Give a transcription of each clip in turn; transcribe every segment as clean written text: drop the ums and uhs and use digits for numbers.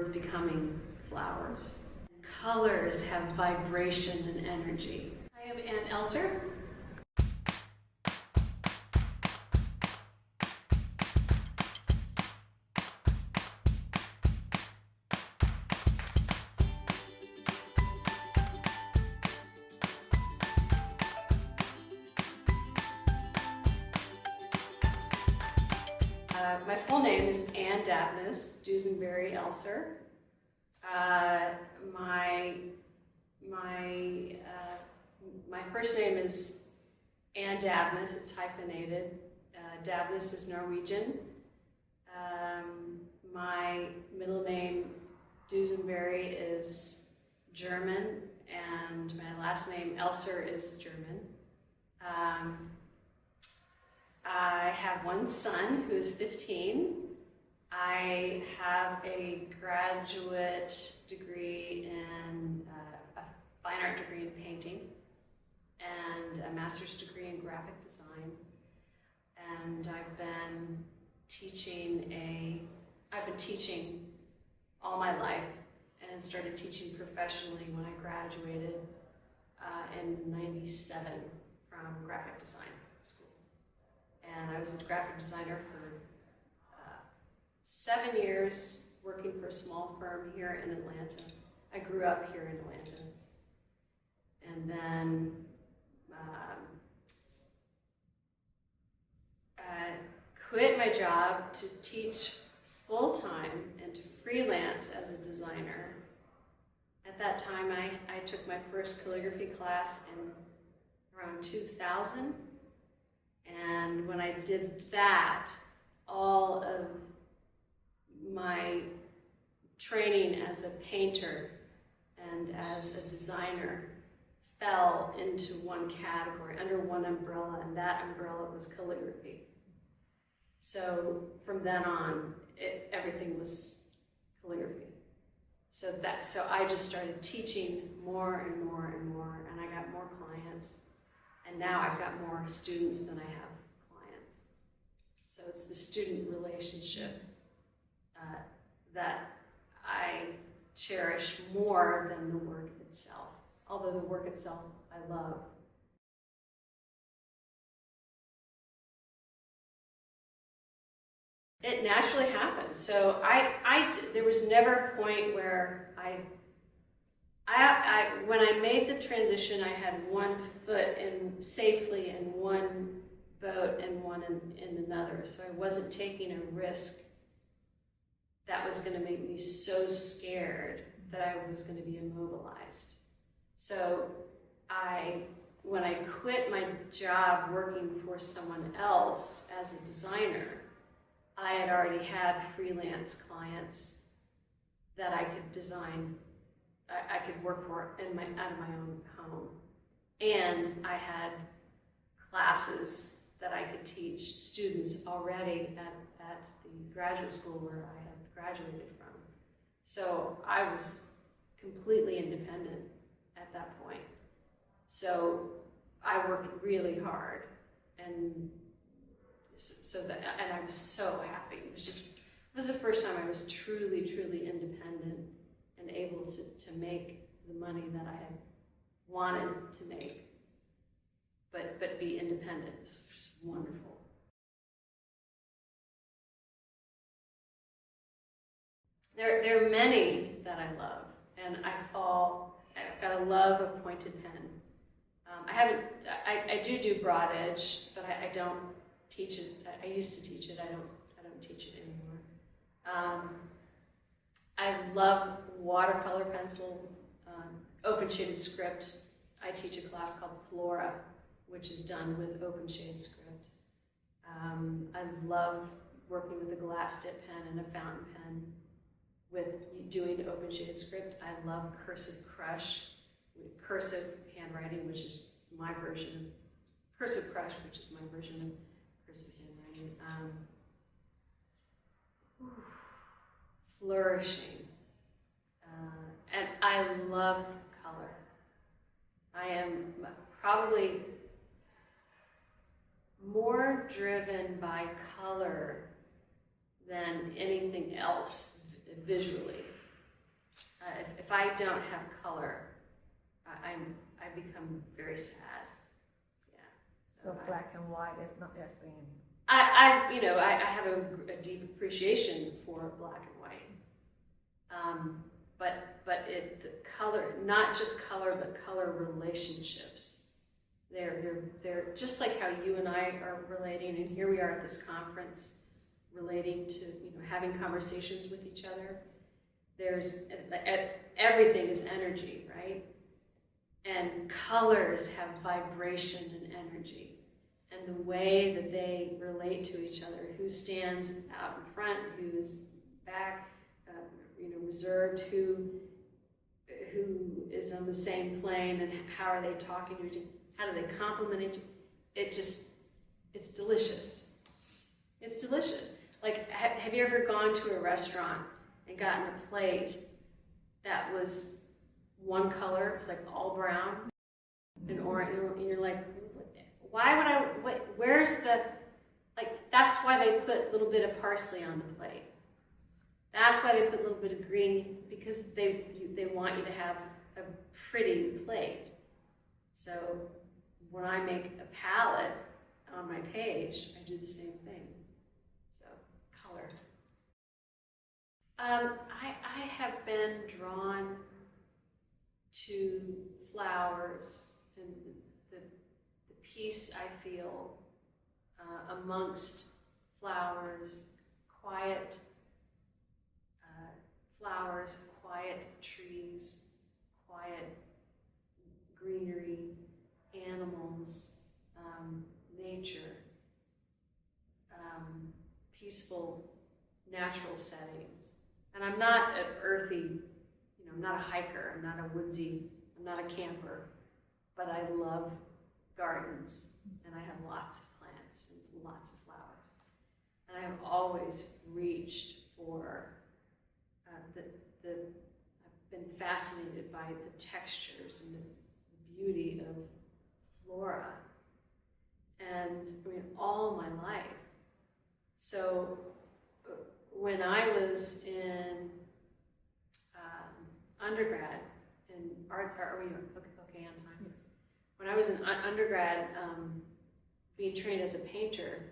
words becoming flowers. Colors have vibration and energy. I am Anne Elser. My full name is Anne-Davnes Elser. My first name is Anne-Davnes. It's hyphenated. Davnes is Norwegian. My middle name Dusenberry is German, and my last name Elser is German. I have one son who is 15. I have a graduate degree in a fine art degree in painting and a master's degree in graphic design. And I've been teaching all my life and started teaching professionally when I graduated in '97 from graphic design school. And I was a graphic designer for 7 years, working for a small firm here in Atlanta. I grew up here in Atlanta. And then quit my job to teach full-time and to freelance as a designer. At that time, I took my first calligraphy class in around 2000. And when I did that, all of my training as a painter and as a designer fell into one category, under one umbrella, and that umbrella was calligraphy. So from then on, everything was calligraphy. So I just started teaching more and more and more, and I got more clients. And now I've got more students than I have clients. So it's the student relationship that I cherish more than the work itself. Although the work itself I love. It naturally happens. So there was never a point where when I made the transition, I had one foot safely in one boat and one in another. So I wasn't taking a risk that was going to make me so scared that I was going to be immobilized. So when I quit my job working for someone else as a designer, I had already had freelance clients that I could design. I could work for out of my own home. And I had classes that I could teach students already at the graduate school where I had graduated from. So I was completely independent at that point. So I worked really hard, and I was so happy. It was the first time I was truly, truly independent and able to make the money that I had wanted to make, but be independent. It was just wonderful. There are many that I love, and I've got a love of pointed pen. I do broad edge, but I don't teach it. I used to teach it. I don't teach it anymore. I love watercolor pencil, open shaded script. I teach a class called Flora, which is done with open shade script. I love working with a glass dip pen and a fountain pen with doing open shade script. I love cursive crush, cursive handwriting, which is my version of cursive crush, which is my version of cursive handwriting. Flourishing. And I love color. I am probably more driven by color than anything else visually. If I don't have color, I become very sad. Yeah. So black and white is not your thing. I have a deep appreciation for black and white. But the color, not just color, but color relationships. They're just like how you and I are relating, and here we are at this conference, relating to, having conversations with each other. There's everything is energy, right? And colors have vibration and energy, and the way that they relate to each other, who stands out in front, who's back, reserved, who is on the same plane, and how are they talking to each other, how do they compliment each other. It's delicious. It's delicious. Like, have you ever gone to a restaurant and gotten a plate that was one color, it was like all brown and orange, and you're like, why would where's the, that's why they put a little bit of parsley on the plate. That's why they put a little bit of green, because they want you to have a pretty plate. So when I make a palette on my page, I do the same thing. So, color. I have been drawn to flowers and the peace I feel amongst flowers, quiet flowers, quiet trees, quiet greenery, animals, nature, peaceful natural settings. And I'm not an earthy, I'm not a hiker, I'm not a woodsy, I'm not a camper, but I love gardens, and I have lots of plants and lots of flowers. And I have always reached for I've been fascinated by the textures and the beauty of flora, and all my life. So when I was in undergrad in arts, are we okay on time? Yes. When I was in undergrad, being trained as a painter,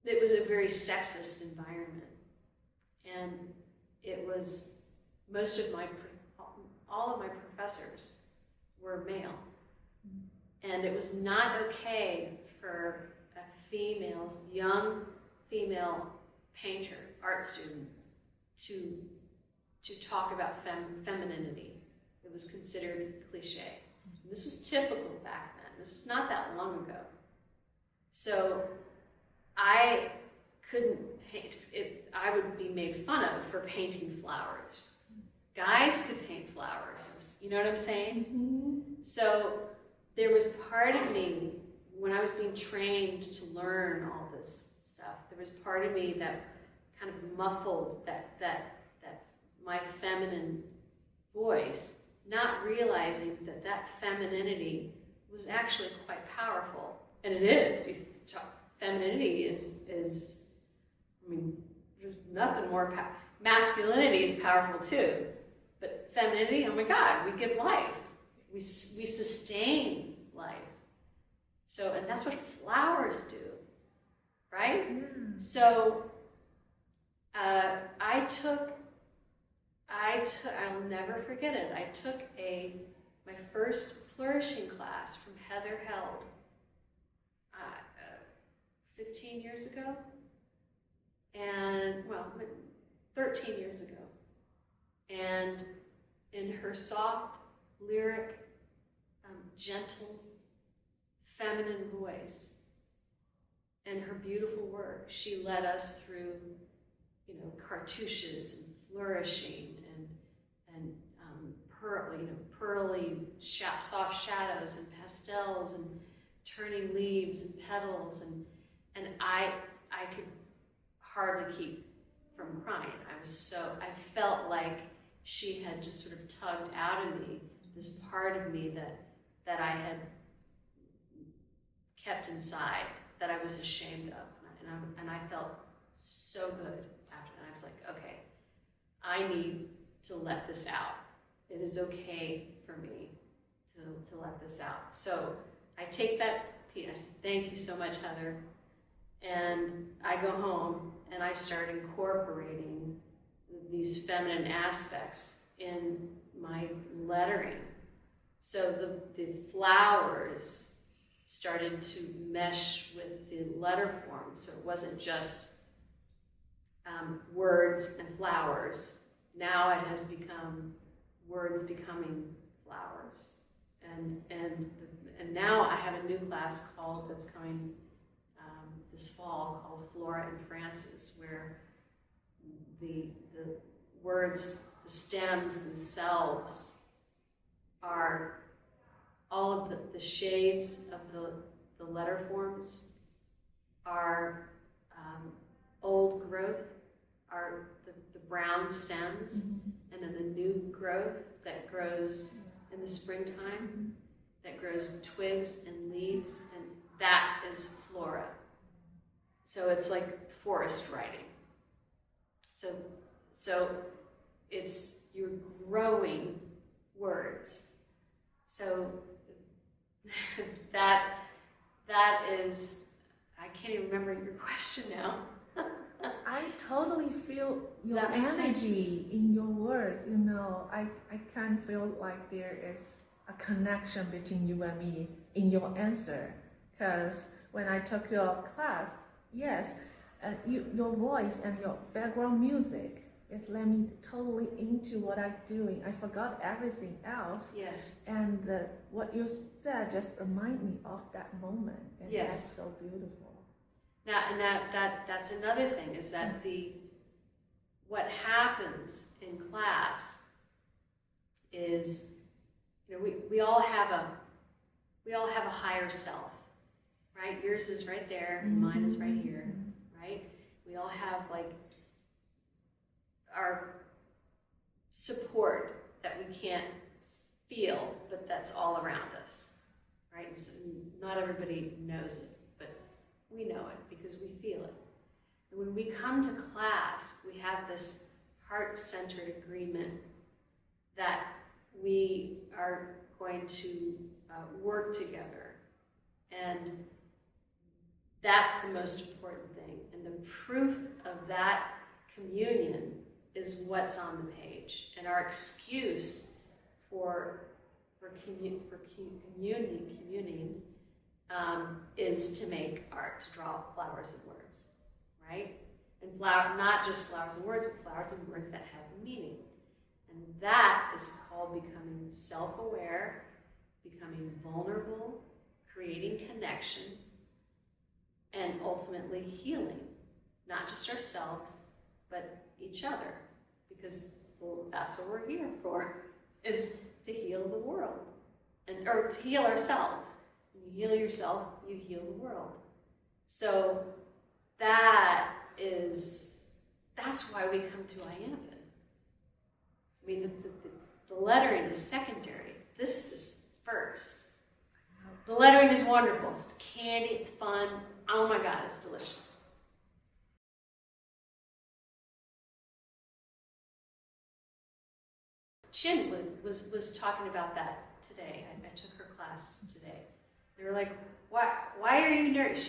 it was a very sexist environment, and it was all of my professors were male, and it was not okay for a young female painter, art student, to talk about femininity. It was considered cliche. And this was typical back then. This was not that long ago. So I couldn't paint. I would be made fun of for painting flowers. Guys could paint flowers. You know what I'm saying? Mm-hmm. So there was part of me, when I was being trained to learn all this stuff, there was part of me that kind of muffled that my feminine voice, not realizing that femininity was actually quite powerful. And it is. Femininity is there's nothing more powerful. Masculinity is powerful too. But femininity, oh my God, we give life. We sustain life. So, and that's what flowers do, right? Yeah. So, I'll never forget it. I took my first flourishing class from Heather Held 15 years ago, and 13 years ago. And in her soft, lyric, gentle, feminine voice and her beautiful work, she led us through, cartouches and flourishing and pearly, soft shadows and pastels and turning leaves and petals, and I could hardly keep from crying. I felt like she had just sort of tugged out of me this part of me that I had kept inside, that I was ashamed of, and I felt so good after that. I was like, okay, I need to let this out. It is okay for me to let this out. So I take that piece, I say, thank you so much, Heather. And I go home and I start incorporating these feminine aspects in my lettering. So the flowers started to mesh with the letter form. So it wasn't just words and flowers. Now it has become words becoming flowers. And now I have a new class that's coming this fall called Flora and Frances, where the words, the stems themselves are all of the shades of the letter forms are old growth, are the brown stems, and then the new growth that grows in the springtime, that grows twigs and leaves, and that is flora. So it's like forest writing. So it's, you're growing words. So that is, I can't even remember your question now. I totally feel Does your that make sense? energy in your words. You know, I can feel like there is a connection between you and me in your answer. Because when I took your class, yes, your voice and your background music is let me totally into what I'm doing. I forgot everything else. Yes. And what you said just remind me of that moment. And Yes. that's so beautiful. Now, and that's another thing, is that what happens in class is, you know, we all have a higher self, right? Yours is right there, and mine is right here, right? We all have like our support that we can't feel, but that's all around us, right? So not everybody knows it, but we know it because we feel it. And when we come to class, we have this heart-centered agreement that we are going to work together. And that's the most important thing. And the proof of that communion is what's on the page. And our excuse for communing is to make art, to draw flowers and words, right? And not just flowers and words, but flowers and words that have meaning. And that is called becoming self-aware, becoming vulnerable, creating connection, and ultimately healing, not just ourselves, but each other. Because that's what we're here for, is to heal the world, or to heal ourselves. When you heal yourself, you heal the world. So that's why we come to Anne-Davnes. I mean, the lettering is secondary. This is first. The lettering is wonderful. It's candy, it's fun. Oh my God, it's delicious. Chin was talking about that today. I took her class today. They were like, why are you nervous?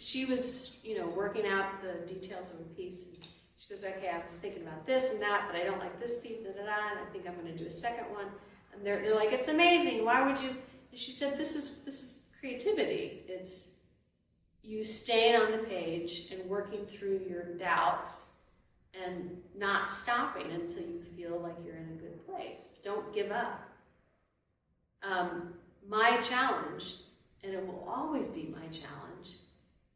She was, you know, working out the details of a piece. And she goes, okay, I was thinking about this and that, but I don't like this piece, and I think I'm going to do a second one. And they're like, it's amazing. Why would you? And she said, this is creativity. It's you staying on the page and working through your doubts and not stopping until you feel like you're in a good place. Don't give up. My challenge, and it will always be my challenge,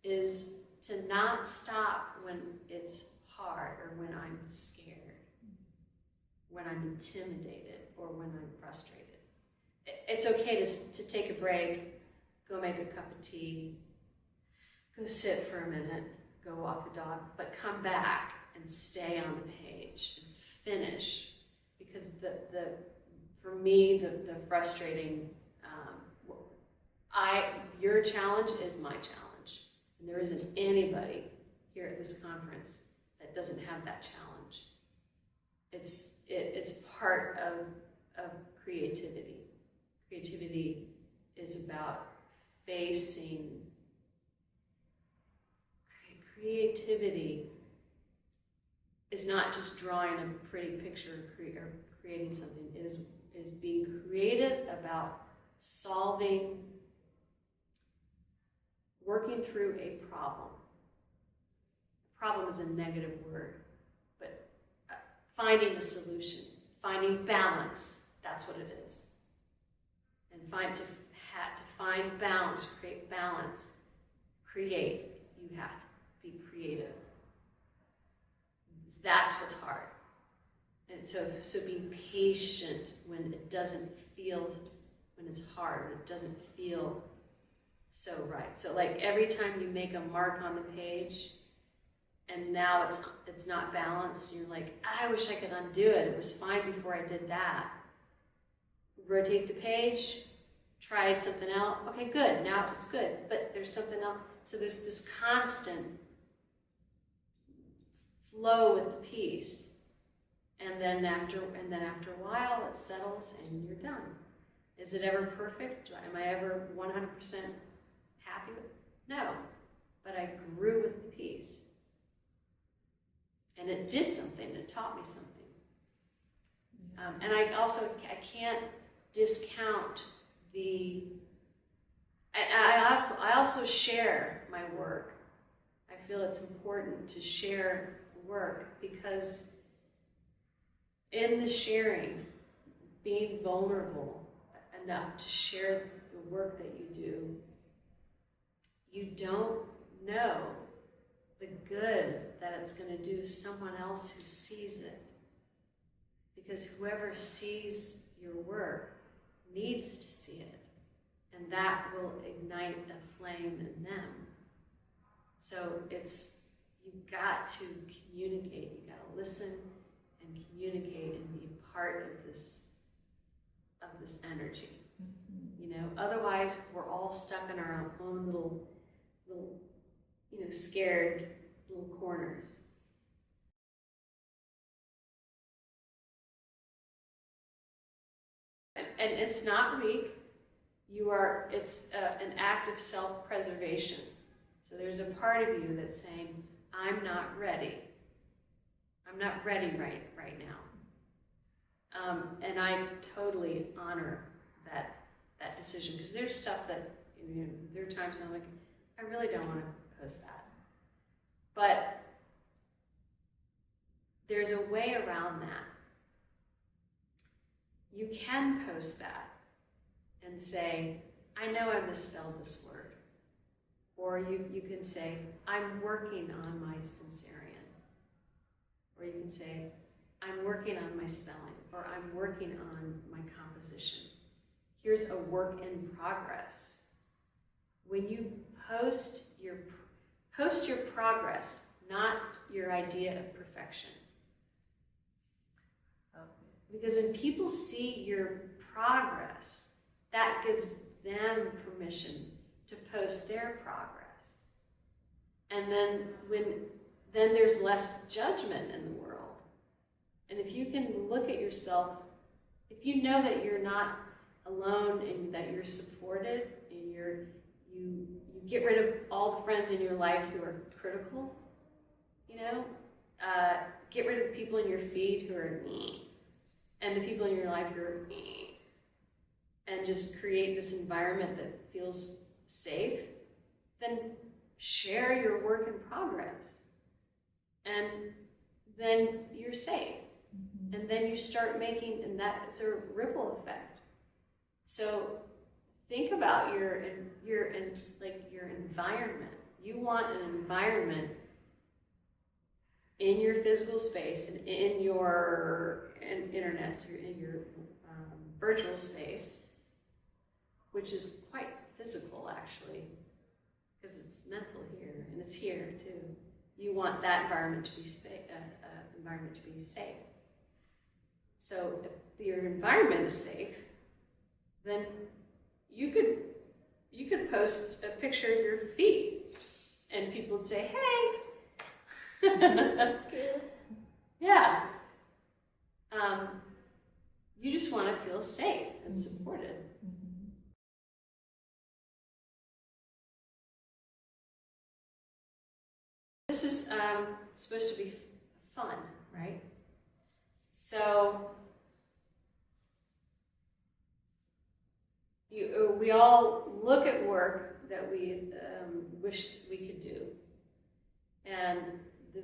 is to not stop when it's hard, or when I'm scared, when I'm intimidated, or when I'm frustrated. It's okay to take a break, go make a cup of tea, go sit for a minute, go walk the dog, but come back and stay on the page and finish. Because for me, the frustrating, your challenge is my challenge. And there isn't anybody here at this conference that doesn't have that challenge. it's part of creativity. Creativity is about facing. Creativity is not just drawing a pretty picture or creating something. It is being creative about solving, working through a problem. Problem is a negative word, but finding a solution, finding balance, that's what it is. And to find balance, to create balance, you have to be creative. That's what's hard. And so being patient when it doesn't feel, when it's hard, when it doesn't feel so right. So like every time you make a mark on the page and now it's not balanced, you're like, I wish I could undo it. It was fine before I did that. Rotate the page, try something out. Okay, good, now it's good, but there's something else. So there's this constant flow with the piece. And then after a while, it settles and you're done. Is it ever perfect? Am I ever 100% happy with it? No, but I grew with the piece. And it did something, it taught me something. And I can't discount I also share my work. I feel it's important to share work because in the sharing, being vulnerable enough to share the work that you do, you don't know the good that it's going to do someone else who sees it. Because whoever sees your work needs to see it. And that will ignite a flame in them. So you've got to communicate, you've got to listen and communicate and be part of this energy. Mm-hmm. You know, otherwise we're all stuck in our own little scared little corners. And it's not weak. It's an act of self-preservation. So there's a part of you that's saying, I'm not ready. I'm not ready right now. And I totally honor that decision, because there's stuff that, there are times when I'm like, I really don't want to post that. But there's a way around that. You can post that and say, I know I misspelled this word. Or you can say, I'm working on my Spencerian. Or you can say, I'm working on my spelling. Or I'm working on my composition. Here's a work in progress. When you post your progress, not your idea of perfection. Because when people see your progress, that gives them permission to post their progress. And then there's less judgment in the world. And if you can look at yourself, if you know that you're not alone and that you're supported and you get rid of all the friends in your life who are critical, get rid of the people in your feed who are me, and the people in your life who are me, and just create this environment that feels safe, then share your work in progress. And then you're safe. Mm-hmm. And then you start making, and that's a ripple effect. So think about your environment. You want an environment in your physical space and in your internet, so in your virtual space, which is quite physical actually, because it's mental here and it's here too. You want that environment to be safe. So if your environment is safe, then you could post a picture of your feet, and people would say, "Hey." That's good. Yeah. you just want to feel safe and supported. This is supposed to be fun, right? So we all look at work that we wish we could do, and the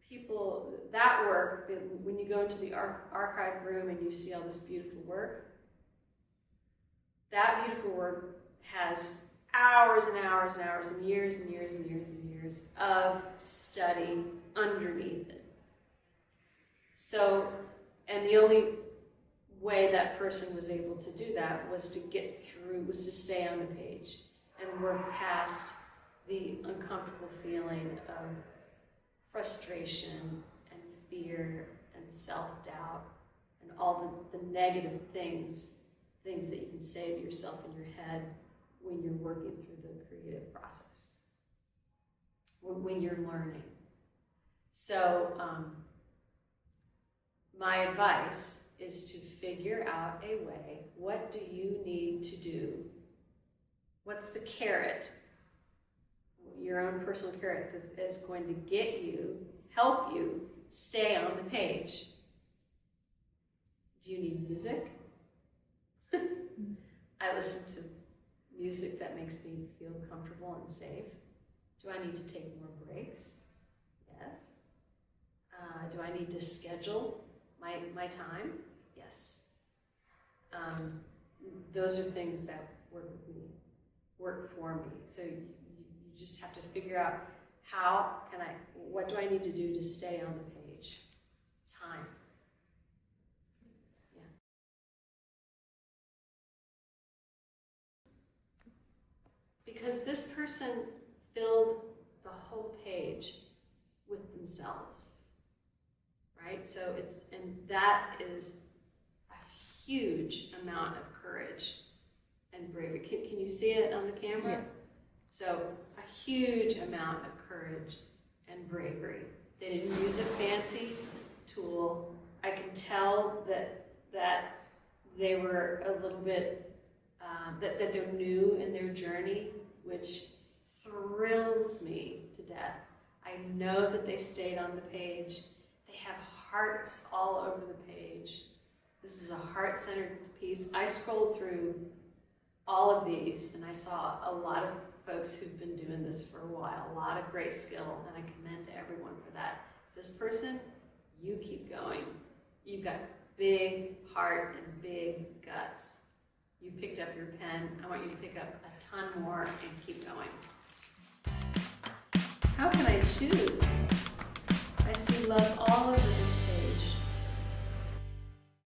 people, that work, when you go into the archive room and you see all this beautiful work, that beautiful work has hours and hours and hours and years and years and years and years of study underneath it. So, and the only way that person was able to do that was to get through, was to stay on the page and work past the uncomfortable feeling of frustration and fear and self-doubt and all the negative things that you can say to yourself in your head when you're working through the creative process, when you're learning. So my advice is to figure out a way. What do you need to do? What's the carrot? Your own personal carrot that is going to help you stay on the page. Do you need music? I listen to music that makes me feel comfortable and safe. Do I need to take more breaks? Yes. Do I need to schedule my time? Yes. Those are things that work for me. So you just have to figure out what do I need to do to stay on the page? Time. Yeah. Because this person filled the whole page with themselves, right? So that is a huge amount of courage and bravery. Can you see it on the camera? Yeah. So a huge amount of courage and bravery. They didn't use a fancy tool. I can tell that they were a little bit, that they're new in their journey, which thrills me to death. I know that they stayed on the page. They have hearts all over the page. This is a heart-centered piece. I scrolled through all of these and I saw a lot of folks who've been doing this for a while, a lot of great skill, and I commend everyone for that. This person, you keep going. You've got big heart and big guts. You picked up your pen. I want you to pick up a ton more and keep going. How can I choose?